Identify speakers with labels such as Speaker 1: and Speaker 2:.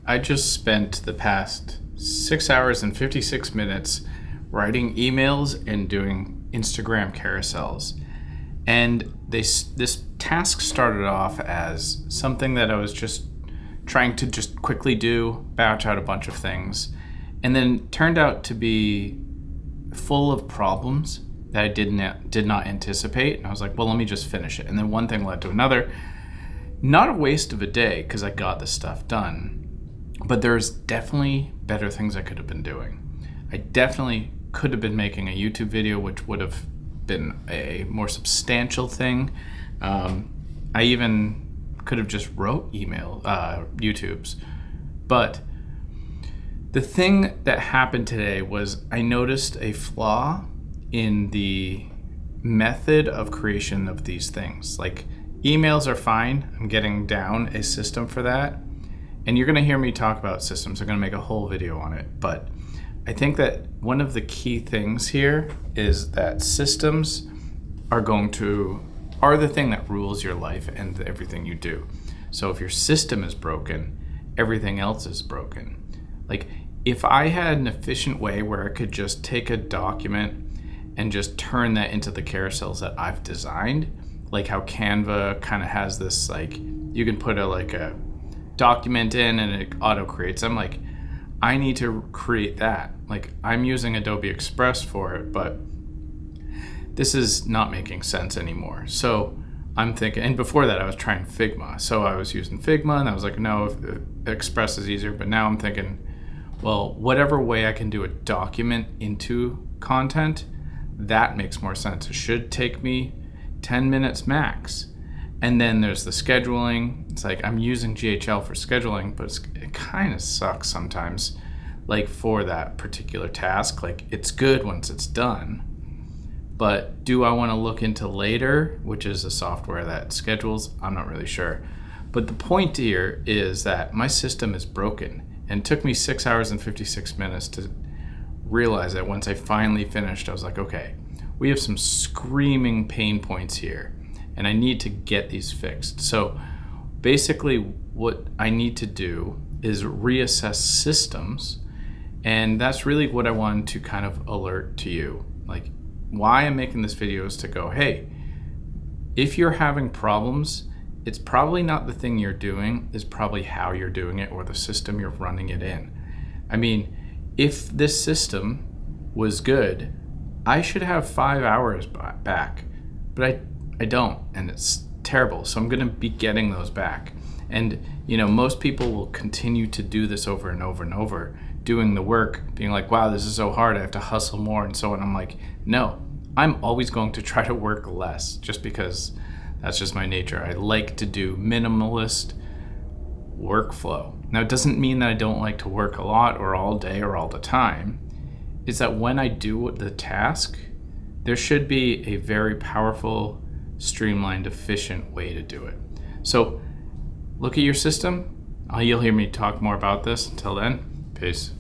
Speaker 1: I just spent the past 6 hours and 56 minutes writing emails and doing Instagram carousels. And this task started off as something that I was just trying to just quickly do, batch out a bunch of things, and then turned out to be full of problems that I did not anticipate. And I was like, well, let me just finish it. And then one thing led to another. Not a waste of a day because I got this stuff done, but there's definitely better things I could have been doing. I definitely could have been making a YouTube video, which would have been a more substantial thing. I even could have just wrote YouTubes. But the thing that happened today was I noticed a flaw in the method of creation of these things. Like, emails are fine. I'm getting down a system for that. And you're going to hear me talk about systems. I'm going to make a whole video on it. But I think that one of the key things here is that systems are the thing that rules your life and everything you do. So if your system is broken, everything else is broken. Like, if I had an efficient way where I could just take a document and just turn that into the carousels that I've designed, like how Canva kind of has this, like, you can put a document in and it auto creates. I'm like, I need to create that. Like, I'm using Adobe Express for it, but this is not making sense anymore. So I'm thinking, and before that I was trying Figma. So I was using Figma and I was like, no, Express is easier. But now I'm thinking, well, whatever way I can do a document into content, that makes more sense. It should take me 10 minutes max. And then there's the scheduling. It's like, I'm using GHL for scheduling, but it kind of sucks sometimes, like, for that particular task. Like, it's good once it's done, but do I want to look into Later, which is a software that schedules? I'm not really sure. But the point here is that my system is broken, and it took me 6 hours and 56 minutes to realize that. Once I finally finished, I was like, okay, we have some screaming pain points here, and I need to get these fixed. So basically what I need to do is reassess systems, and that's really what I wanted to kind of alert to you. Like, why I'm making this video is to go, hey, if you're having problems, it's probably not the thing you're doing, it's probably how you're doing it or the system you're running it in. I mean, if this system was good, I should have 5 hours back, but I don't, and it's terrible. So I'm going to be getting those back. And, most people will continue to do this over and over and over, doing the work, being like, wow, this is so hard, I have to hustle more and so on. I'm like, no, I'm always going to try to work less, just because that's just my nature. I like to do minimalist workflow. Now, it doesn't mean that I don't like to work a lot or all day or all the time. It's that when I do the task, there should be a very powerful, streamlined, efficient way to do it. So look at your system. You'll hear me talk more about this. Until then, peace.